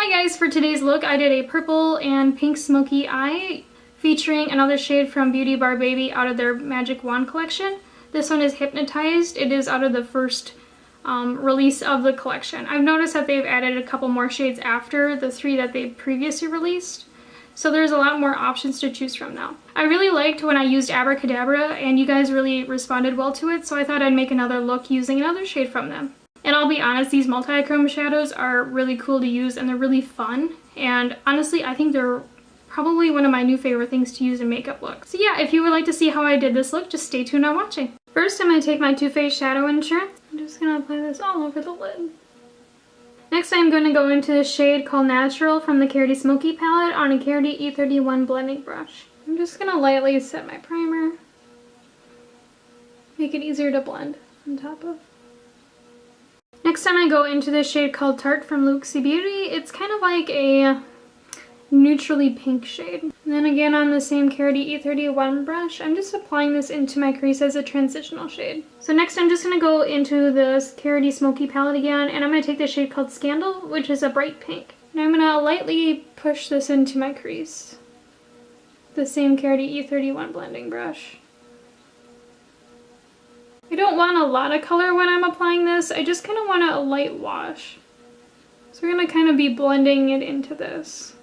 Hi guys, for today's look I did a purple and pink smoky eye featuring another shade from Beauty Bar Baby out of their Magic Wand collection. This one is Hypnotized. It is out of the first release of the collection. I've noticed that they've added a couple more shades after the 3 that they previously released. So there's a lot more options to choose from now. I really liked when I used Abracadabra and you guys really responded well to it, so I thought I'd make another look using another shade from them. And I'll be honest, these multi-chrome shadows are really cool to use and they're really fun. And honestly, I think they're probably one of my new favorite things to use in makeup looks. So yeah, if you would like to see how I did this look, just stay tuned on watching. First, I'm going to take my Too Faced Shadow Insurance. I'm just going to apply this all over the lid. Next, I'm going to go into the shade called Natural from the Paaarty Smoky palette on a Paaarty E31 blending brush. I'm just going to lightly set my primer. Make it easier to blend on top of. Next time I go into this shade called Tarte from Luxie Beauty. It's kind of like a neutrally pink shade. And then again on the same Paaarty E31 brush, I'm just applying this into my crease as a transitional shade. So next I'm just going to go into the Paaarty Smoky palette again, and I'm going to take the shade called Scandal, which is a bright pink. And I'm going to lightly push this into my crease. The same Paaarty E31 blending brush. I don't want a lot of color when I'm applying this, I just kind of want a light wash. So we're going to kind of be blending it into this.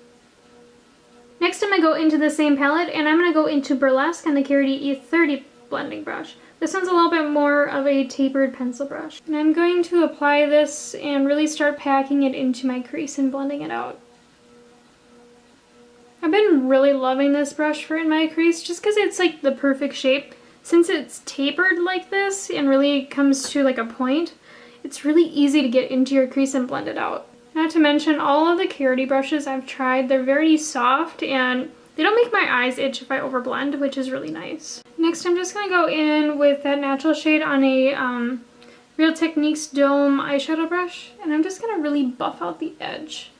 Next I'm going to go into the same palette and I'm going to go into Burlesque on the Paaarty E30 blending brush. This one's a little bit more of a tapered pencil brush. And I'm going to apply this and really start packing it into my crease and blending it out. I've been really loving this brush for in my crease just because it's like the perfect shape. Since it's tapered like this and really comes to like a point, it's really easy to get into your crease and blend it out. Not to mention all of the Paaarty brushes I've tried, they're very soft and they don't make my eyes itch if I overblend, which is really nice. Next I'm just going to go in with that natural shade on a Real Techniques Dome eyeshadow brush, and I'm just going to really buff out the edge.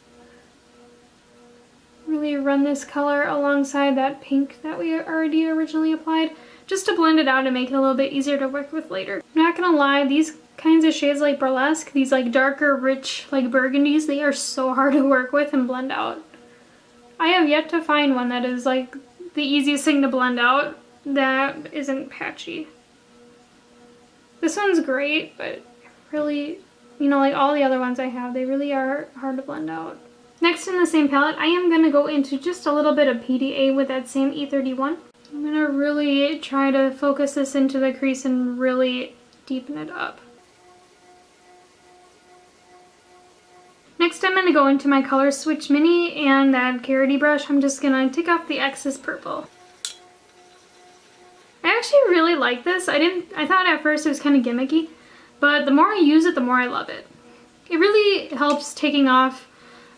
Really run this color alongside that pink that we already originally applied, just to blend it out and make it a little bit easier to work with later. I'm not gonna lie, these kinds of shades like Burlesque, these like darker, rich, like burgundies, they are so hard to work with and blend out. I have yet to find one that is like the easiest thing to blend out that isn't patchy. This one's great, but really, you know, like all the other ones I have, they really are hard to blend out. Next in the same palette, I am gonna go into just a little bit of PDA with that same E31. I'm going to really try to focus this into the crease and really deepen it up. Next I'm going to go into my Color Switch Mini and that Paaarty brush. I'm just going to take off the excess purple. I actually really like this. I thought at first it was kind of gimmicky, but the more I use it, the more I love it. It really helps taking off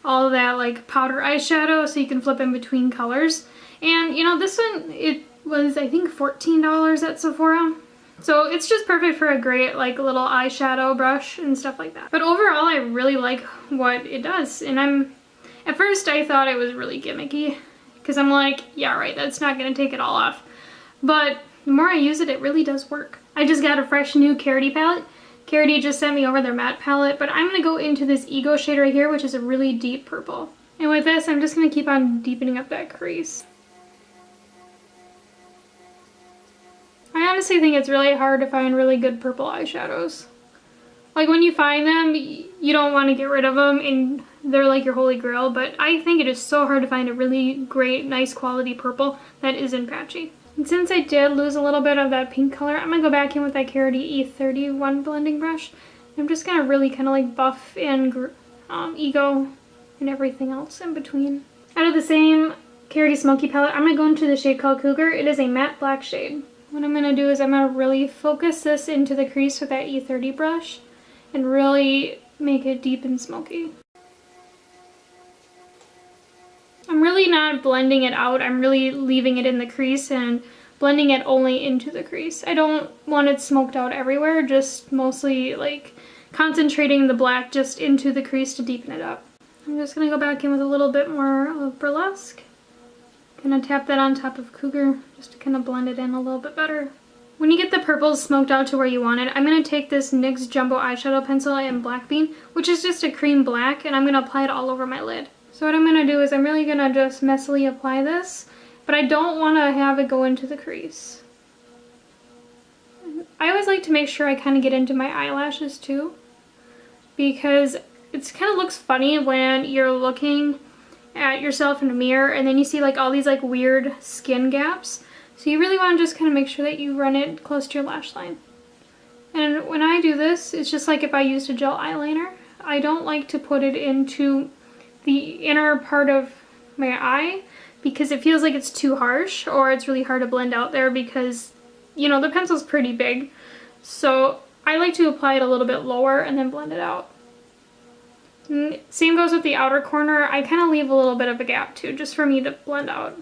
all of that like powder eyeshadow so you can flip in between colors. And you know, this one, it was I think $14 at Sephora. So it's just perfect for a great like little eyeshadow brush and stuff like that. But overall I really like what it does. And at first I thought it was really gimmicky because I'm like, yeah right, that's not going to take it all off. But the more I use it, it really does work. I just got a fresh new Paaarty palette. Paaarty just sent me over their matte palette, but I'm going to go into this Ego shade right here, which is a really deep purple. And with this, I'm just going to keep on deepening up that crease. I honestly think it's really hard to find really good purple eyeshadows. Like when you find them, you don't want to get rid of them and they're like your holy grail, but I think it is so hard to find a really great, nice quality purple that isn't patchy. And since I did lose a little bit of that pink color, I'm going to go back in with that Paaarty E31 blending brush. I'm just going to really kind of like buff and Ego and everything else in between. Out of the same Paaarty Smoky palette, I'm going to go into the shade called Cougar. It is a matte black shade. What I'm going to do is I'm going to really focus this into the crease with that E30 brush and really make it deep and smoky. I'm really not blending it out, I'm really leaving it in the crease and blending it only into the crease. I don't want it smoked out everywhere, just mostly like concentrating the black just into the crease to deepen it up. I'm just going to go back in with a little bit more of Burlesque. Gonna tap that on top of Cougar just to kind of blend it in a little bit better. When you get the purples smoked out to where you want it, I'm going to take this NYX Jumbo Eyeshadow Pencil in Black Bean, which is just a cream black, and I'm going to apply it all over my lid. So what I'm going to do is I'm really going to just messily apply this, but I don't want to have it go into the crease. I always like to make sure I kind of get into my eyelashes too, because it kind of looks funny when you're looking at yourself in a mirror and then you see like all these like weird skin gaps. So you really want to just kind of make sure that you run it close to your lash line. And when I do this, it's just like if I used a gel eyeliner. I don't like to put it into the inner part of my eye because it feels like it's too harsh, or it's really hard to blend out there because, you know, the pencil's pretty big. So I like to apply it a little bit lower and then blend it out. And same goes with the outer corner. I kind of leave a little bit of a gap too, just for me to blend out.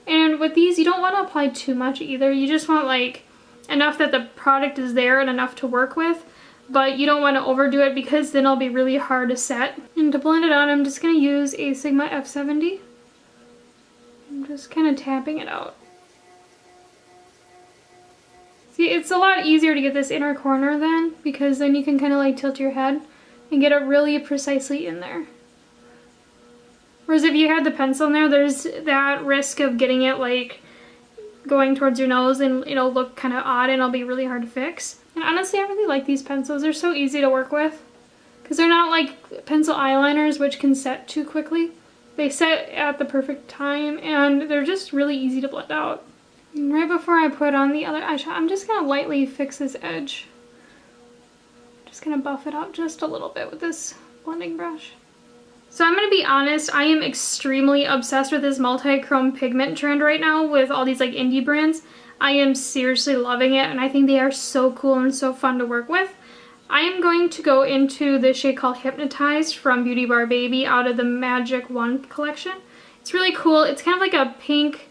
And with these, you don't want to apply too much either. You just want like enough that the product is there and enough to work with, but you don't want to overdo it because then it'll be really hard to set. And to blend it out, I'm just going to use a Sigma F70. I'm just kind of tapping it out. See, it's a lot easier to get this inner corner then, because then you can kind of like tilt your head and get it really precisely in there. Whereas if you had the pencil in there, there's that risk of getting it like going towards your nose and it'll look kind of odd and it'll be really hard to fix. And honestly, I really like these pencils. They're so easy to work with because they're not like pencil eyeliners which can set too quickly. They set at the perfect time and they're just really easy to blend out. And right before I put on the other eyeshadow, I'm just going to lightly fix this edge. Just going to buff it out just a little bit with this blending brush. So I'm going to be honest, I am extremely obsessed with this multi-chrome pigment trend right now with all these like indie brands. I am seriously loving it and I think they are so cool and so fun to work with. I am going to go into this shade called Hypnotized from Beauty Bar Baby out of the Magic Wand collection. It's really cool. It's kind of like a pink,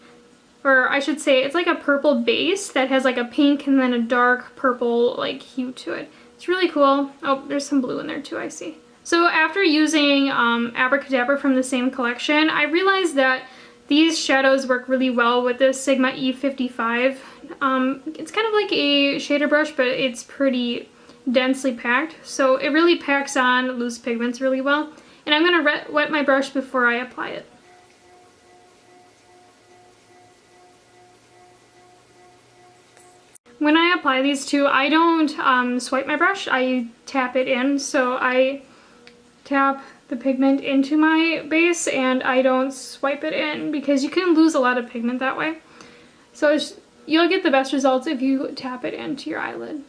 or I should say it's like a purple base that has like a pink and then a dark purple like hue to it. It's really cool. Oh, there's some blue in there too, I see. So after using Abracadabra from the same collection, I realized that these shadows work really well with this Sigma E55. It's kind of like a shader brush, but it's pretty densely packed. So it really packs on loose pigments really well. And I'm going to wet my brush before I apply it. When I apply these two, I don't swipe my brush, I tap it in. So I tap the pigment into my base and I don't swipe it in because you can lose a lot of pigment that way. So you'll get the best results if you tap it into your eyelid.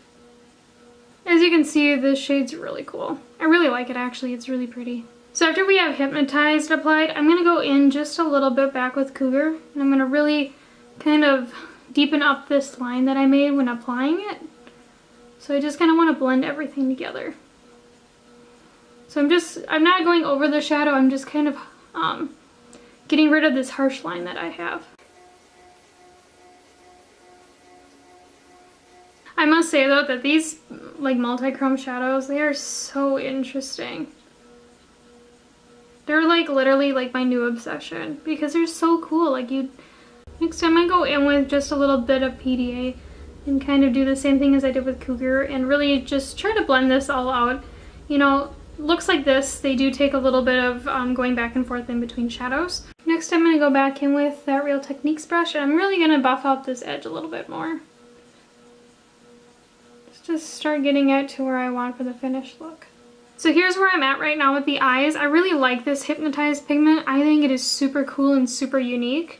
As you can see, this shade's really cool. I really like it actually, it's really pretty. So after we have Hypnotized applied, I'm going to go in just a little bit back with Cougar and I'm going to really kind of deepen up this line that I made when applying it. So I just kind of want to blend everything together. So I'm not going over the shadow, I'm just kind of getting rid of this harsh line that I have. I must say though that these like multi-chrome shadows, they are so interesting. They're like literally like my new obsession because they're so cool. Like next time I go in with just a little bit of PDA and kind of do the same thing as I did with Cougar and really just try to blend this all out. You know, looks like this, they do take a little bit of going back and forth in between shadows. Next I'm going to go back in with that Real Techniques brush and I'm really going to buff out this edge a little bit more. Just start getting it to where I want for the finished look. So here's where I'm at right now with the eyes. I really like this Hypnotized pigment. I think it is super cool and super unique.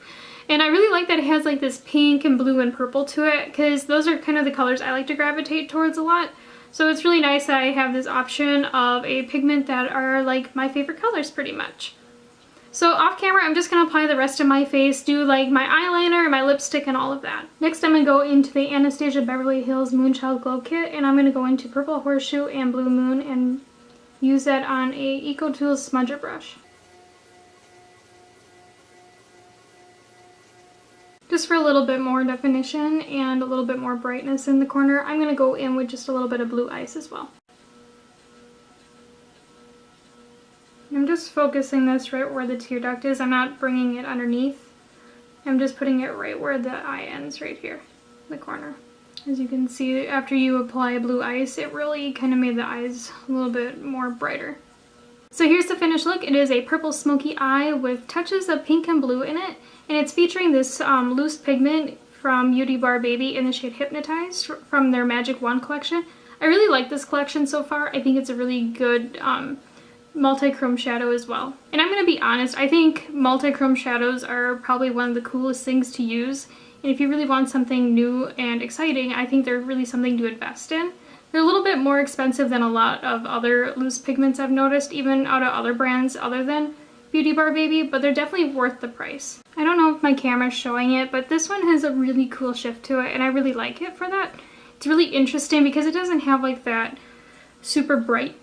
And I really like that it has like this pink and blue and purple to it because those are kind of the colors I like to gravitate towards a lot. So it's really nice that I have this option of a pigment that are like my favorite colors pretty much. So off camera, I'm just going to apply the rest of my face, do like my eyeliner, my lipstick, and all of that. Next, I'm going to go into the Anastasia Beverly Hills Moonchild Glow Kit, and I'm going to go into Purple Horseshoe and Blue Moon and use that on a EcoTools smudger brush. Just for a little bit more definition and a little bit more brightness in the corner, I'm going to go in with just a little bit of blue ice as well. I'm just focusing this right where the tear duct is. I'm not bringing it underneath. I'm just putting it right where the eye ends right here. the corner. As you can see, after you apply blue ice, it really kind of made the eyes a little bit more brighter. So here's the finished look. It is a purple smoky eye with touches of pink and blue in it, and it's featuring this loose pigment from Beauty Bar Baby in the shade Hypnotized from their Magic Wand collection. I really like this collection so far. I think it's a really good multi-chrome shadow as well. And I'm going to be honest, I think multi-chrome shadows are probably one of the coolest things to use. And if you really want something new and exciting, I think they're really something to invest in. They're a little bit more expensive than a lot of other loose pigments I've noticed, even out of other brands other than Beauty Bar Baby, but they're definitely worth the price. I don't know if my camera's showing it, but this one has a really cool shift to it, and I really like it for that. It's really interesting because it doesn't have like that super bright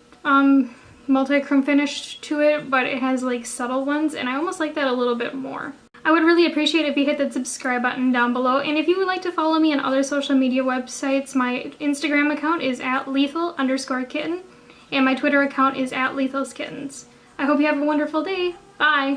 multi-chrome finish to it, but it has like subtle ones, and I almost like that a little bit more. I would really appreciate it if you hit that subscribe button down below, and if you would like to follow me on other social media websites, my Instagram account is @lethal_kitten, and my Twitter account is @lethalskittens. I hope you have a wonderful day. Bye!